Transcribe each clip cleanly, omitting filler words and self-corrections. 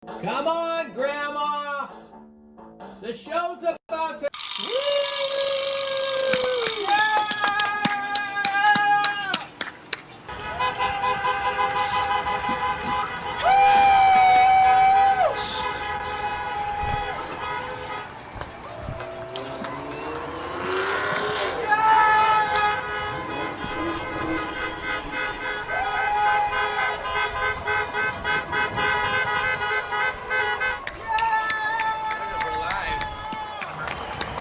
Come on, Grandma! The show's about to...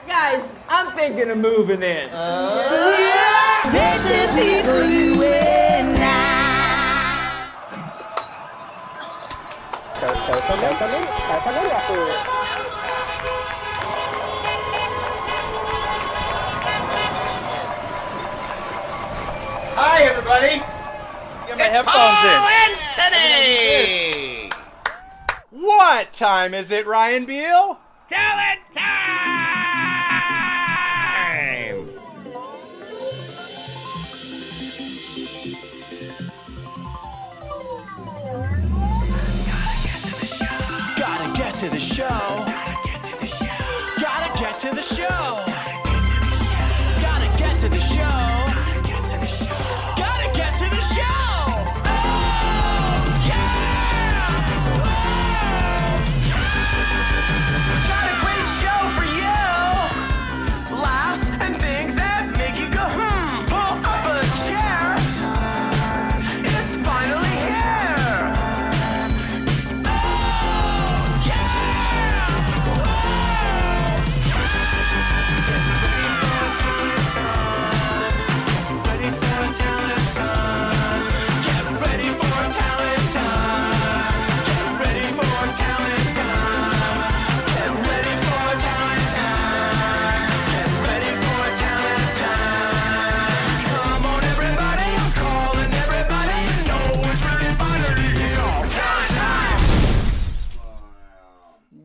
Guys, I'm thinking of moving in. Recipe for you and Hi, everybody. Get my headphones in. What time is it, Ryan Beil? Talent time! Gotta get to the show. Gotta get to the show. Gotta get to the show. Gotta get to the show. Gotta get to the show. Oh, yeah! Got a great show for you. Laughs and things that make you go, pull up a chair. It's finally here.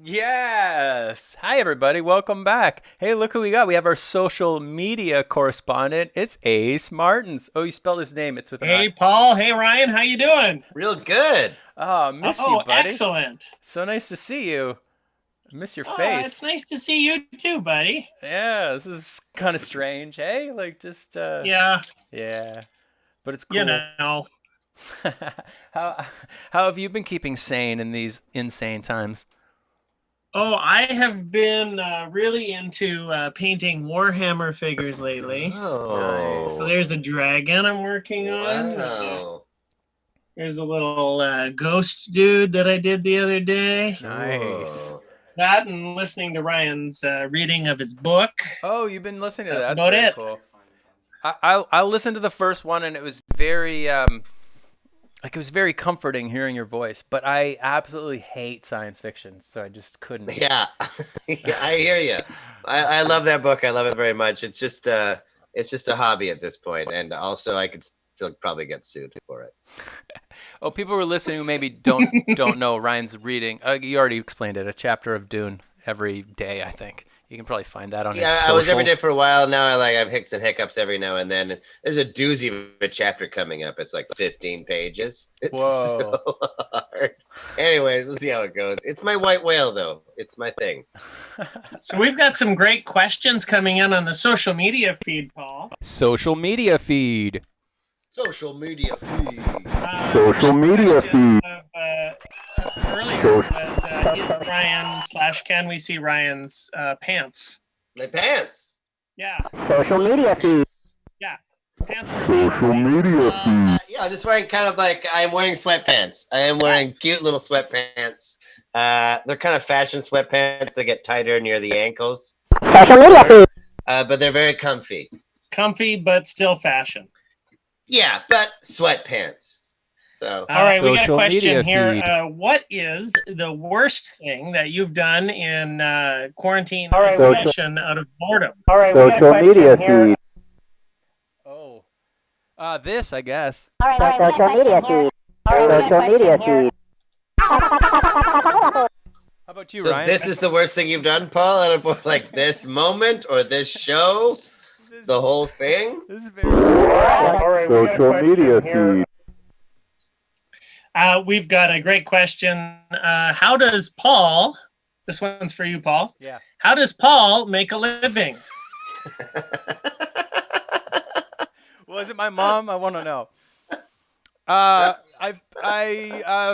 Yes. Hi, everybody. Welcome back. Hey, look who we got. We have our social media correspondent. It's Ace Martens. Oh, you spelled his name. It's with an Hey, I. Paul. Hey, Ryan. How you doing? Real good. Oh, miss you, buddy. Excellent. So nice to see you. I miss your Oh, face. it's nice to see you too, buddy. Yeah, this is kind of strange. Hey, like just Yeah, yeah. But it's cool. you know. how have you been keeping sane in these insane times? Oh, I have been really into painting Warhammer figures lately. Oh. So there's a dragon I'm working on. Wow. There's a little ghost dude that I did the other day. Nice. Whoa. That and listening to Ryan's reading of his book. Oh, you've been listening to That's that. about very it. Cool. I listened to the first one and it was very like it was very comforting hearing your voice. But I absolutely hate science fiction, so I just couldn't. Yeah. Yeah, I hear you. I love that book. I love it very much. It's just a hobby at this point, and also I could still probably get sued for it. Oh, people who are listening who maybe don't know Ryan's reading. You already explained it. A chapter of Dune every day, I think. You can probably find that on his socials. I was every day for a while. Now I have hiccups and hiccups every now and then. There's a doozy of a chapter coming up. It's like 15 pages. It's Whoa. so hard. Anyways, we'll see how it goes. It's my white whale, though. It's my thing. So we've got some great questions coming in on the social media feed, Paul. Social media feed. Social media feed. Social media feed. Earlier was is Ryan / can we see Ryan's pants? My pants. Yeah, Social media feed. yeah. Pants were social Yeah, I'm just wearing kind of like I'm wearing sweatpants. I am wearing cute little sweatpants. They're kind of fashion sweatpants. They get tighter near the ankles. Social media feed. But they're very comfy. Comfy, but still fashion. Yeah, but sweatpants. So All right, we got a Social media question here. feed. What is the worst thing that you've done in quarantine All right, isolation out of boredom? All right, social media feed. Oh. This, I guess. Social media feed. Social media feed. How about you, so Ryan? this is the worst thing you've done, Paul, out of both like this moment or this show? The whole thing? This is very All right, social media feed. We've got a great question. How does Paul, this one's for you, Paul. Yeah. How does Paul make a living? Was it my mom? I want to know. I've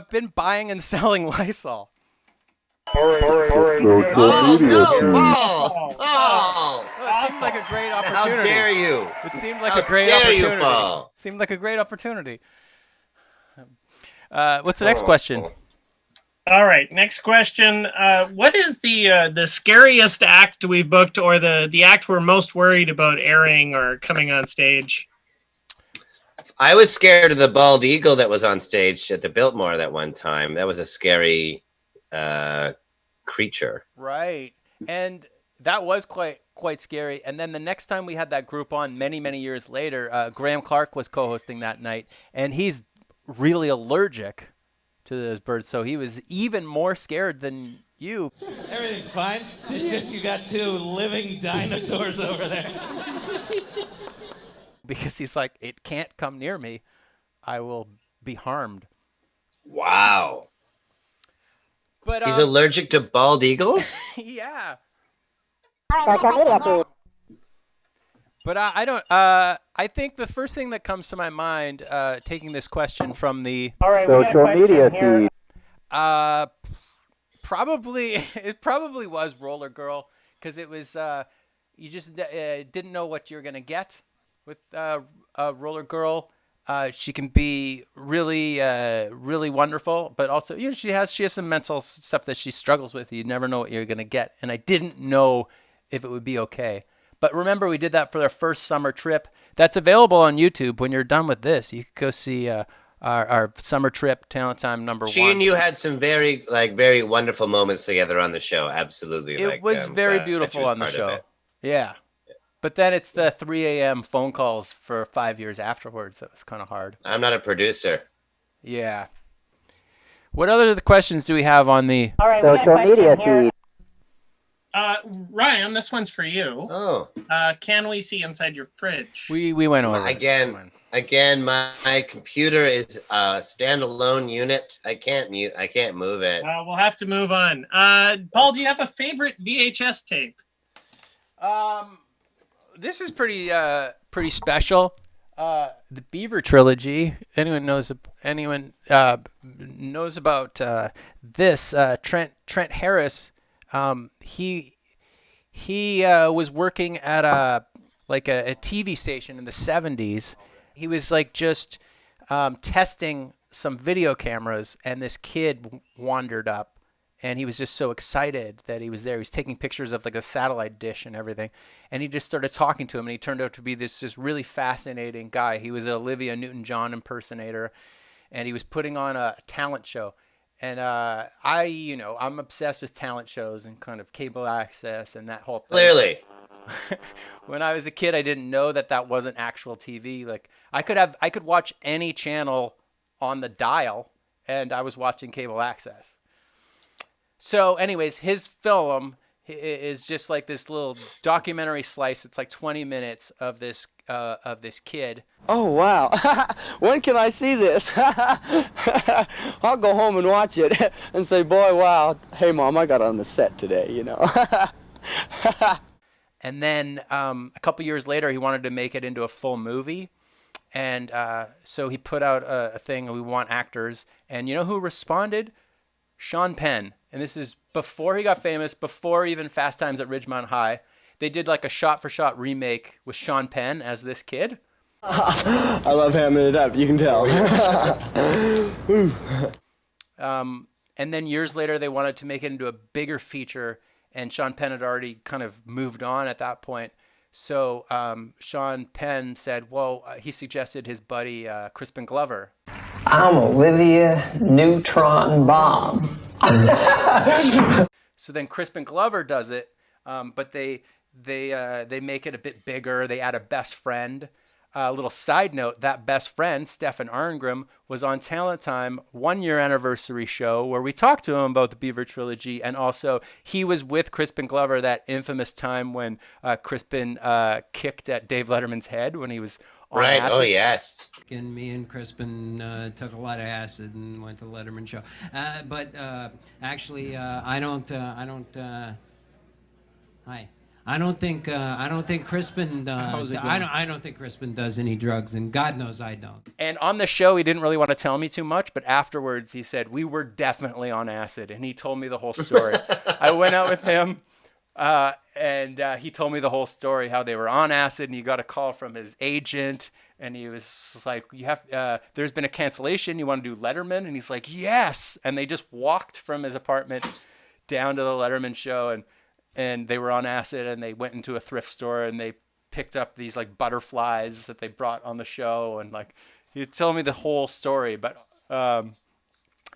been buying and selling Lysol. Oh, no, Paul! Oh, Well, it seemed like a great how opportunity. dare you? It seemed like How a great dare you, opportunity. Paul? Seemed like a great opportunity. What's the next question? All right, next question. What is the scariest act we booked, or the act we're most worried about airing or coming on stage? I was scared of the bald eagle that was on stage at the Biltmore that one time. That was a scary creature. Right. And that was quite scary. And then the next time we had that group on many years later, Graham Clark was co-hosting that night, and he's really allergic to those birds, so he was even more scared than you. Everything's fine. It's just you got two living dinosaurs over there. Because he's like, it can't come near me. I will be harmed. Wow. But He's allergic to bald eagles? yeah. Social media feed. But I don't. I think the first thing that comes to my mind, taking this question from the All right, Social media feed. probably it probably was Roller Girl, because it was you just didn't know what you're gonna get with Roller Girl. She can be really wonderful, but also she has some mental stuff that she struggles with. You never know what you're gonna get, and I didn't know if it would be okay. But remember, we did that for our first summer trip. That's available on YouTube. When you're done with this, you can go see our summer trip, Talent Time #1. She and you had some very wonderful moments together on the show. Absolutely. It was very beautiful on the show. Yeah. But then it's the 3 a.m. phone calls for 5 years afterwards. That was kind of hard. I'm not a producer. Yeah. What other questions do we have on the... All right, Social media feed. Ryan, this one's for you. Oh. Can we see inside your fridge? We went over this. Come on. Again, my computer is a standalone unit. I can't move it. We'll have to move on. Paul, do you have a favorite VHS tape? This is pretty special. The Beaver trilogy. Anyone knows about this? Trent Harris. He was working at a TV station in the 70s. He was just testing some video cameras, and this kid wandered up, and he was just so excited that he was there. He was taking pictures of a satellite dish and everything, and he just started talking to him, and he turned out to be this just really fascinating guy. He was an Olivia Newton-John impersonator, and he was putting on a talent show. And I'm obsessed with talent shows and kind of cable access and that whole thing. Clearly. When I was a kid, I didn't know that wasn't actual TV. I could watch any channel on the dial, and I was watching cable access. So anyways, his film is just this little documentary slice. It's 20 minutes of this kid. Oh, wow. When can I see this? I'll go home and watch it and say, boy, wow. Hey, Mom, I got on the set today, And then a couple years later, he wanted to make it into a full movie. And so he put out a thing, we want actors. And you know who responded? Sean Penn. And this is before he got famous, before even Fast Times at Ridgemont High. They did a shot-for-shot remake with Sean Penn as this kid. I love hamming it up, you can tell. And then years later, they wanted to make it into a bigger feature, and Sean Penn had already kind of moved on at that point. So Sean Penn said, he suggested his buddy Crispin Glover. I'm Olivia Neutron Bomb. So then Crispin Glover does it, but they make it a bit bigger. They add a best friend. A little side note, that best friend, Stefan Arngrim, was on Talent Time 1-year anniversary show where we talked to him about the Beaver trilogy, and also he was with Crispin Glover that infamous time when Crispin kicked at Dave Letterman's head when he was on Right. acid. Oh, yes. And me and Crispin took a lot of acid and went to the Letterman show. But actually, I don't. Hi. I don't think Crispin. I don't think Crispin does any drugs, and God knows I don't. And on the show, he didn't really want to tell me too much, but afterwards he said, we were definitely on acid. And he told me the whole story. I went out with him and he told me the whole story, how they were on acid, and he got a call from his agent. And he was like, "You have. There's been a cancellation. You want to do Letterman?" And he's like, "Yes." And they just walked from his apartment down to the Letterman show, and they were on acid, and they went into a thrift store, and they picked up these like butterflies that they brought on the show, and like he told me the whole story. But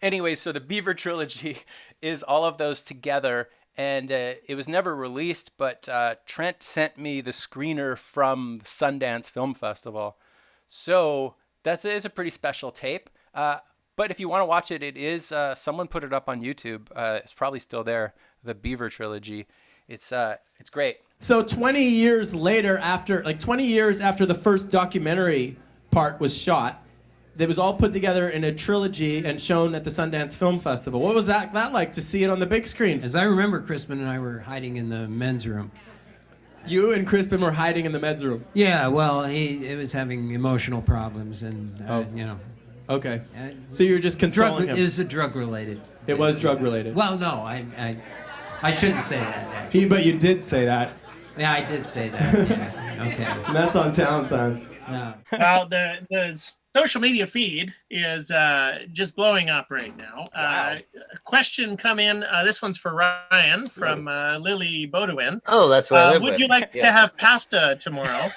anyway, so the Beaver trilogy is all of those together. And it was never released, but Trent sent me the screener from the Sundance Film Festival. So it's a pretty special tape. But if you want to watch it, it is someone put it up on YouTube. It's probably still there. The Beaver trilogy. It's great. So 20 years later, after the first documentary part was shot, it was all put together in a trilogy and shown at the Sundance Film Festival. What was that like to see it on the big screen? As I remember, Crispin and I were hiding in the men's room. You and Crispin were hiding in the men's room. Yeah, well, he was having emotional problems, and you know. Okay. So you were just consoling him. It was drug related. It was drug related. Well, no, I shouldn't say that. But you did say that. Yeah, I did say that. Yeah. Okay. And that's on Talent Time. Yeah. Well, the social media feed is just blowing up right now. Wow. Question come in. This one's for Ryan from Lily Bodewin. Oh, that's where I live Would with. you like to have pasta tomorrow?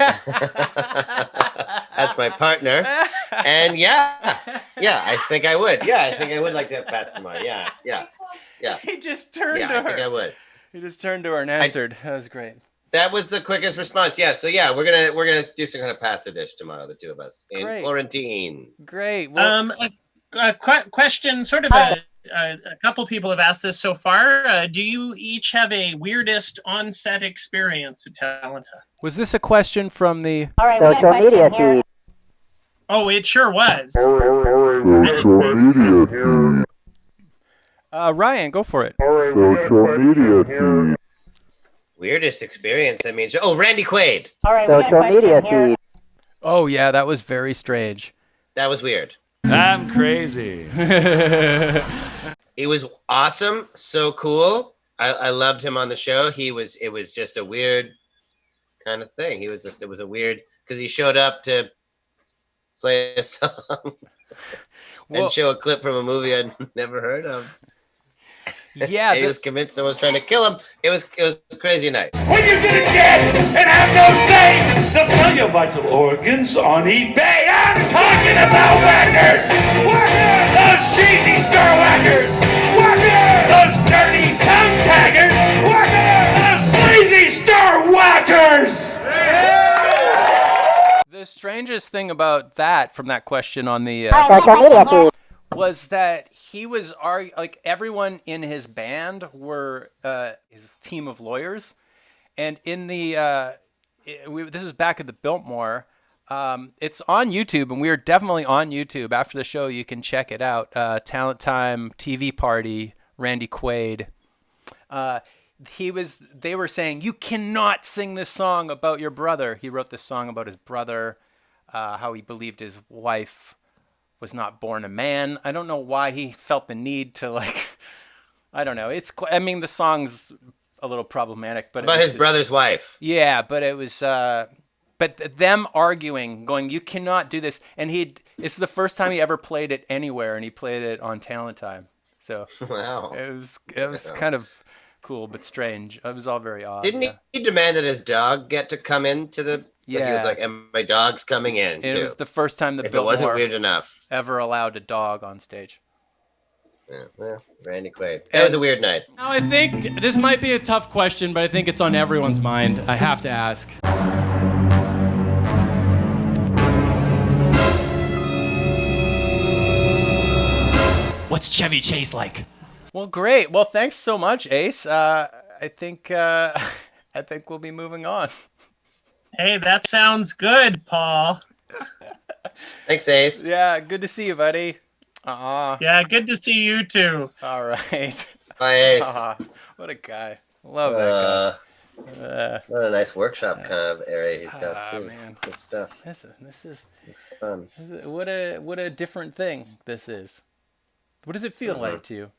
That's my partner. And yeah, I think I would. Yeah, I think I would like to have pasta tomorrow. Yeah. He just turned to her. I think I would. He just turned to her and answered. That was great. That was the quickest response. Yeah. So yeah, we're gonna do some kind of pasta dish tomorrow, the two of us in Great. quarantine. Great. Well, A question, sort of a couple people have asked this so far. Do you each have a weirdest on-set experience at Talenta? was this a question from the... Social media feed. Oh, it sure was. Ryan, go for it. Weirdest experience. I mean, Randy Quaid. Social media feed. Oh, yeah, that was very strange. That was weird. I'm crazy. It was awesome. So cool. I loved him on the show. It was just a weird kind of thing. It was a weird, because he showed up to play a song and show a clip from a movie I'd never heard of. Yeah, he was convinced someone was trying to kill him. It was a crazy night. When you're gonna get and have no say, they'll sell your vital organs on eBay. I'm talking about whackers! Whackers! Those cheesy star whackers! Whackers! Those dirty tongue taggers! Whackers! Those sleazy star whackers! The strangest thing about that, from that question on the... Social media feed. was that he was like everyone in his band were his team of lawyers, and in the this was back at the Biltmore. It's on YouTube, and we are definitely on YouTube. After the show, you can check it out. Talent Time TV Party, Randy Quaid. They were saying, you cannot sing this song about your brother. He wrote this song about his brother, how he believed his wife was not born a man. I don't know why he felt the need to I don't know. The song's a little problematic, but about his brother's wife. Yeah, but it was, but them arguing, going, you cannot do this. And it's the first time he ever played it anywhere, and he played it on Talent Time. So wow, it was kind of cool, but strange. It was all very odd. Didn't he demand that his dog get to come into the? Yeah, he was like, "And my dog's coming in." It was the first time the Biltmore wasn't weird enough ever allowed a dog on stage. Yeah, well, Randy Quaid. That was a weird night. Now I think this might be a tough question, but I think it's on everyone's mind. I have to ask. What's Chevy Chase like? Well, great. Well, thanks so much, Ace. I think we'll be moving on. Hey, that sounds good, Paul. Thanks, Ace. Yeah, good to see you, buddy. Yeah, good to see you too. All right. Bye, Ace. What a guy. Love that guy. What a nice workshop kind of area he's got too. Man. Good stuff. This is It's fun. what a different thing this is. What does it feel like to you?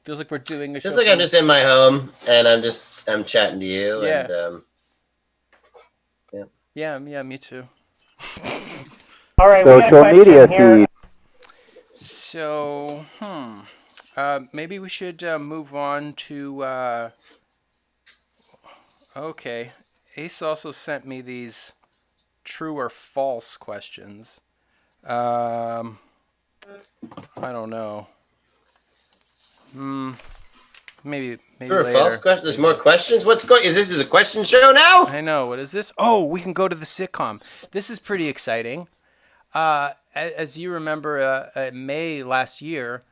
Feels like we're doing a show. Feels like I'm just in my home and I'm chatting to you. Yeah. And Yeah, me too. All right, we got a Social question media here. feed. So, maybe we should move on to. Okay, Ace also sent me these true or false questions. I don't know. Maybe True or later. false question? There's more questions? What's going? Is this a question show now? I know. What is this? Oh, we can go to the sitcom. This is pretty exciting. As you remember, in May last year,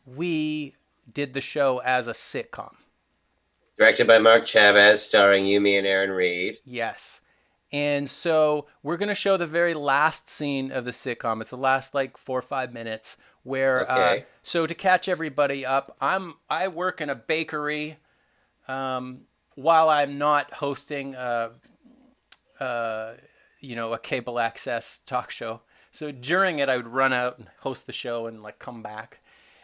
we did the show as a sitcom. Directed by Mark Chavez, starring you, me, and Aaron Reed. Yes. And so we're going to show the very last scene of the sitcom. It's the last 4 or 5 minutes where, Okay. so to catch everybody up, I work in a bakery while I'm not hosting a cable access talk show. So during it, I would run out and host the show and come back.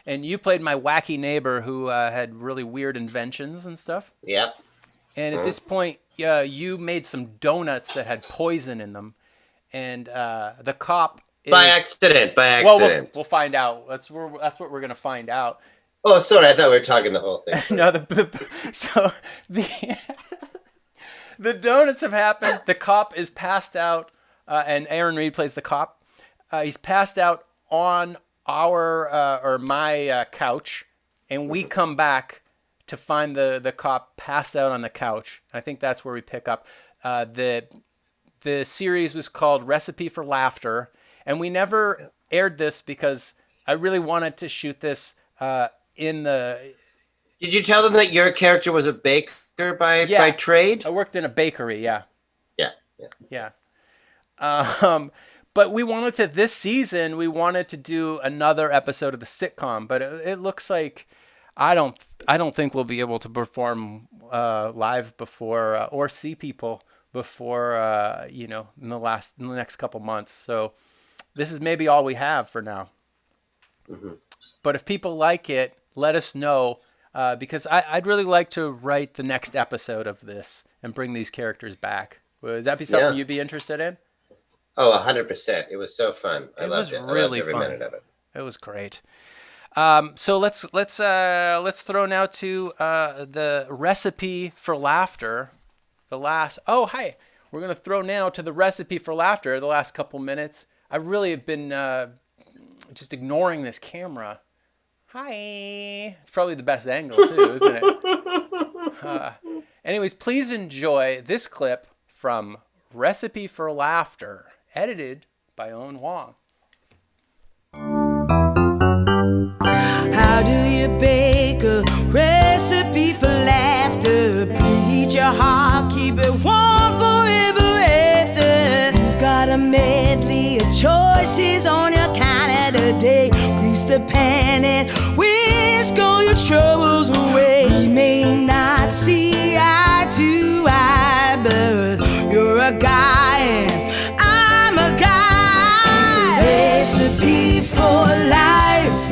And you played my wacky neighbor who had really weird inventions and stuff. Yep. And at this point, you made some donuts that had poison in them, and the cop By accident. Well, we'll find out. That's what we're gonna find out. Oh, sorry. I thought we were talking the whole thing. No, the donuts have happened. The cop is passed out, and Aaron Reed plays the cop. He's passed out on my couch, and we come back to find the cop passed out on the couch. I think that's where we pick up. The series was called Recipe for Laughter, and we never aired this because I really wanted to shoot this in the... Did you tell them that your character was a baker by trade? I worked in a bakery, yeah. Yeah. But we wanted to, this season, we wanted to do another episode of the sitcom, but it looks like I don't think we'll be able to perform live before or see people before in the next couple months. So this is maybe all we have for now. Mm-hmm. But if people like it, let us know because I'd really like to write the next episode of this and bring these characters back. Would that be something you'd be interested in? Oh, 100%. It was so fun. I loved it. Really I loved every fun. minute of it. It was great. So let's throw now to the Recipe for Laughter. Hi. We're gonna throw now to the Recipe for Laughter. The last couple minutes, I really have been just ignoring this camera. Hi. It's probably the best angle too, isn't it? Anyways, please enjoy this clip from Recipe for Laughter, edited by Owen Wong. How do you bake a recipe for laughter? Preheat your heart, keep it warm forever after. You've got a medley of choices on your counter today. Grease the pan and whisk all your troubles away. We may not see eye to eye, but you're a guy and I'm a guy. It's a recipe for life.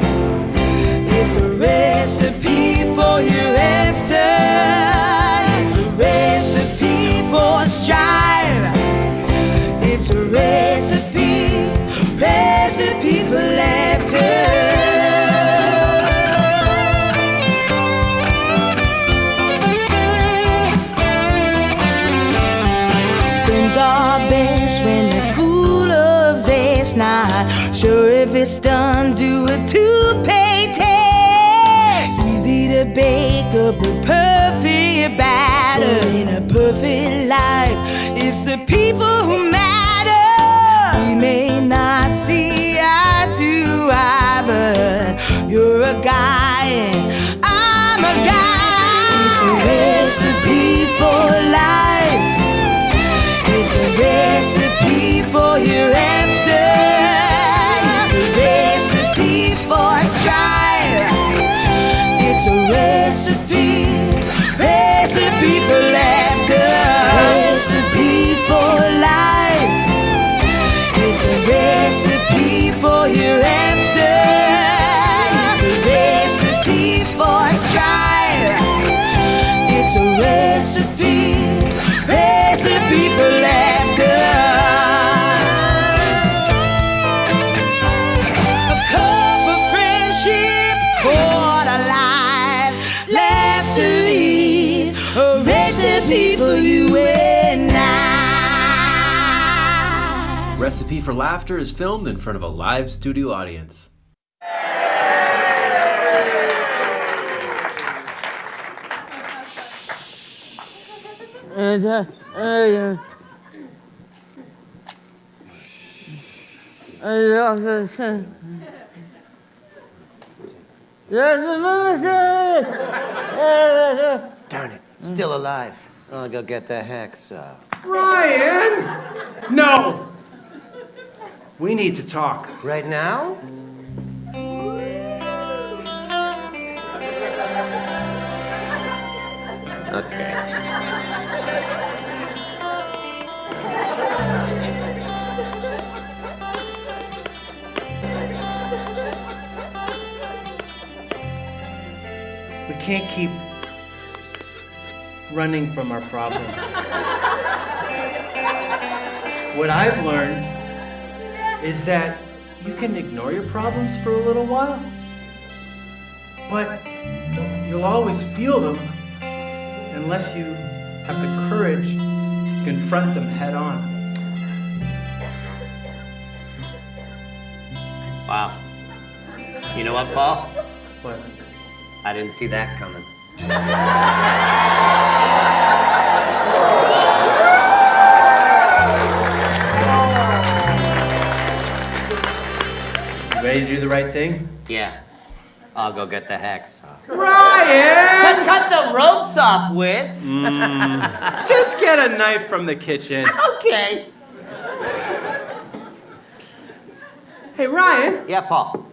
It's a recipe for your after. It's a recipe for strife. It's a recipe for laughter. Friends are best when they're full of zest. Not sure if it's done, do a two-pay test. Easy to bake up a perfect batter. In a perfect life, it's the people who matter. We may not see eye to eye, but you're a guy and I'm a guy. It's a recipe for life. It's a recipe for your It's a recipe, recipe for laughter, recipe for life. It's a recipe for hereafter. It's a recipe for strife. It's a recipe, recipe for laughter. A cup of friendship poured alive. Laughter is a recipe for you and I. Recipe for Laughter is filmed in front of a live studio audience. Darn it, still alive. I'll go get the hacksaw. Ryan! No! We need to talk. Right now? Okay. We can't keep running from our problems. What I've learned is that you can ignore your problems for a little while, but you'll always feel them unless you have the courage to confront them head on. Wow. You know what, Paul? What? I didn't see that coming. Ready to do the right thing? Yeah. I'll go get the hacksaw. Ryan! To cut the ropes off with. Just get a knife from the kitchen. Okay. Hey, Ryan. Yeah, Paul.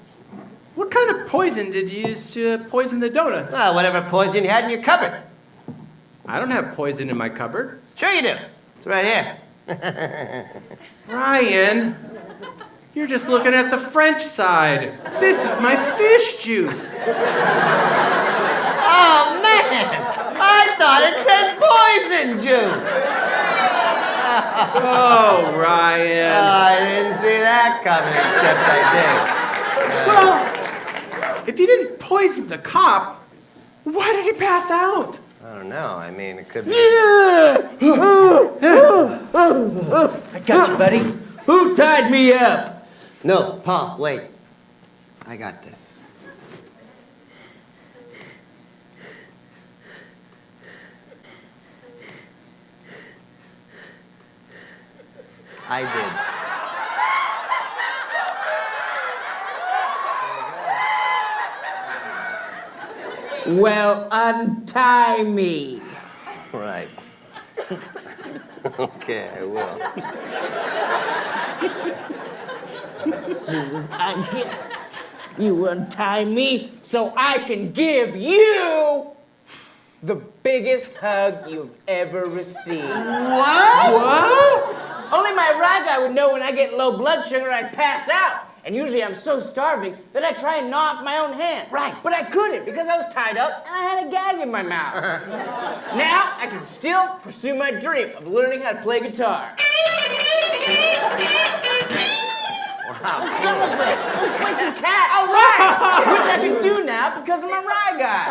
What kind of poison did you use to poison the donuts? Well, whatever poison you had in your cupboard. I don't have poison in my cupboard. Sure you do. It's right here. Ryan, you're just looking at the French side. This is my fish juice. Oh, man! I thought it said poison juice. Oh, Ryan. I didn't see that coming, except I did. Well, if you didn't poison the cop, why did he pass out? I don't know. I mean, it could be. I got you, buddy. Who tied me up? No, Paul, wait. I got this. I did. Well, untie me. Right. Okay, I will. As soon as I get you untie me so I can give you the biggest hug you've ever received. What? Only my ride guy would know when I get low blood sugar, I pass out. And usually I'm so starving that I try and gnaw off my own hand. Right. But I couldn't because I was tied up and I had a gag in my mouth. Now I can still pursue my dream of learning how to play guitar. Wow. Let's celebrate. Let's play some cat. All right. Which I can do now because of my ride guy.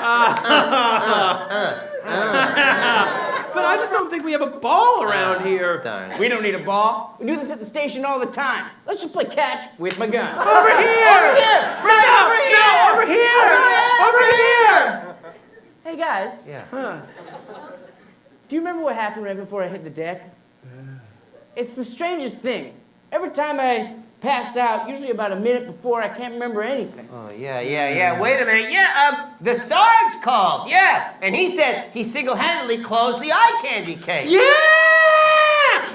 But I just don't think we have a ball around here. Darn. We don't need a ball. We do this at the station all the time. Let's just play catch with my gun. Over here! Over here! Right over here! No, over here! Over here! Hey guys, Yeah. do you remember what happened right before I hit the deck? It's the strangest thing. Every time I pass out, usually about a minute before, I can't remember anything. Oh, yeah. Wait a minute. Yeah, the Sarge called. Yeah. And he said he single-handedly closed the eye candy case. Yeah!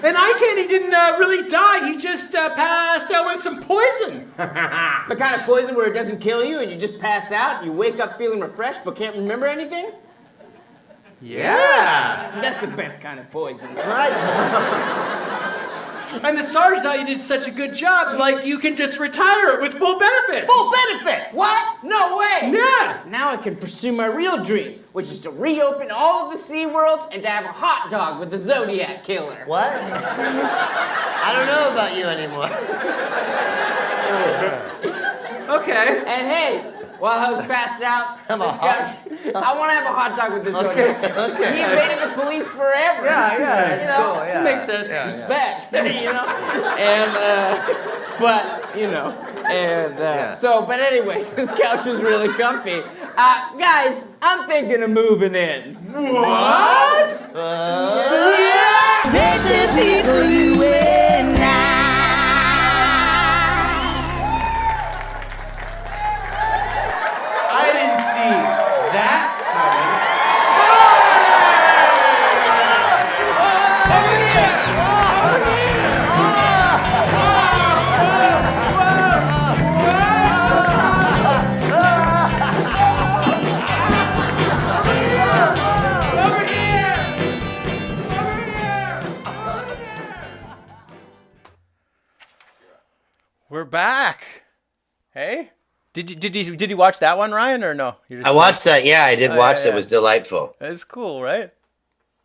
And he didn't really die. He just passed out with some poison. The kind of poison where it doesn't kill you and you just pass out and you wake up feeling refreshed but can't remember anything? Yeah. That's the best kind of poison. Right. And the SARS thought you did such a good job, like you can just retire with full benefits. Full benefits? What? No way. Yeah. Now I can pursue my real dream, which is to reopen all of the Sea Worlds and to have a hot dog with the Zodiac Killer. What? I don't know about you anymore. Okay. And hey, while I was passed out, I want to have a hot dog with the Zodiac Killer. Okay. He evaded the police forever. Yeah, You know? cool. Yeah. Makes sense. Yeah, respect, you know? And, but, you know, and, so, but anyways, this couch was really comfy. Guys, I'm thinking of moving in. What? Yeah. Recipe for you and I. I didn't see that coming. We're back. Hey, did you watch that one, Ryan, or no? I watched that. Yeah, I did watch it. It was delightful. That's cool, right?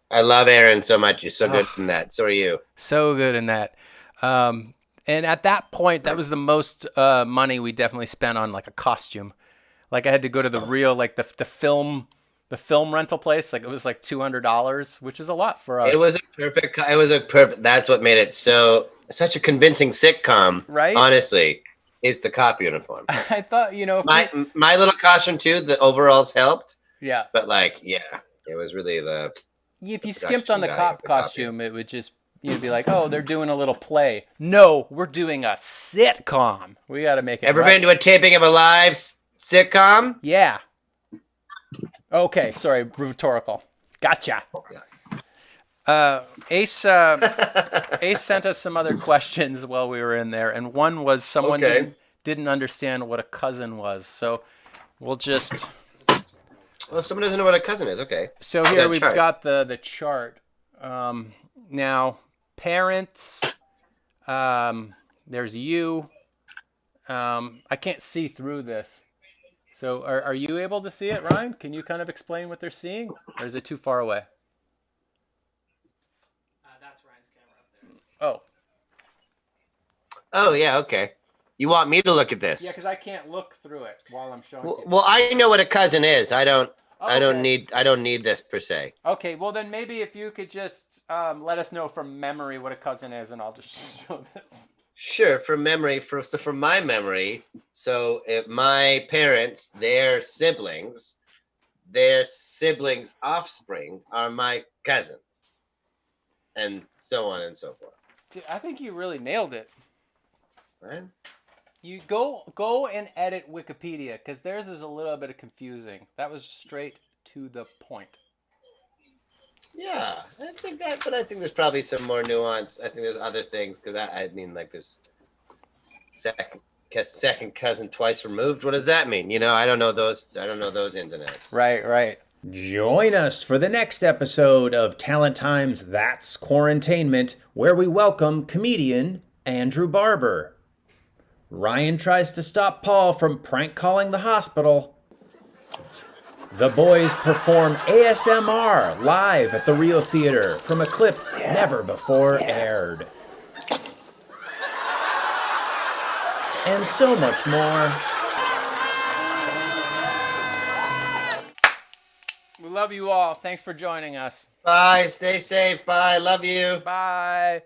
I love Aaron so much. He's so good in that. So are you. So good in that. And at that point, that was the most money we definitely spent on like a costume. Like I had to go to the real, like the film rental place. Like it was like $200, which is a lot for us. It was a perfect. That's what made it such a convincing sitcom. Right. Honestly, is the cop uniform. I thought, my little costume too. The overalls helped. Yeah. But like, yeah, it was really the. If you skimped on the cop costume, it would just you'd be like, oh, they're doing a little play. No, we're doing a sitcom. We got to make it. Ever right. been to a taping of a live sitcom? Yeah. Okay, sorry, rhetorical. Gotcha. Ace sent us some other questions while we were in there, and one was someone didn't understand what a cousin was. So we'll just. Well, if someone doesn't know what a cousin is, okay. So here we've got the chart. Now, parents. There's you. I can't see through this. So are you able to see it, Ryan? Can you kind of explain what they're seeing? Or is it too far away? That's Ryan's camera up there. Oh, yeah, okay. You want me to look at this? Yeah, because I can't look through it while I'm showing you. Well, I know what a cousin is. I don't need this per se. Okay, well then maybe if you could just let us know from memory what a cousin is, and I'll just show this. Sure, from memory. From my memory, so if my parents, their siblings' offspring are my cousins, and so on and so forth. Dude, I think you really nailed it. Right? You go and edit Wikipedia, because theirs is a little bit confusing. That was straight to the point. Yeah, I think that, but I think there's probably some more nuance. I think there's other things, because I mean, like this second cousin twice removed. What does that mean? You know, I don't know those ins and outs. Right. Join us for the next episode of Talent Time's That's Quarantainment, where we welcome comedian Andrew Barber. Ryan tries to stop Paul from prank calling the hospital. The boys perform ASMR live at the Rio Theatre from a clip never before aired. And so much more. We love you all. Thanks for joining us. Bye. Stay safe. Bye. Love you. Bye.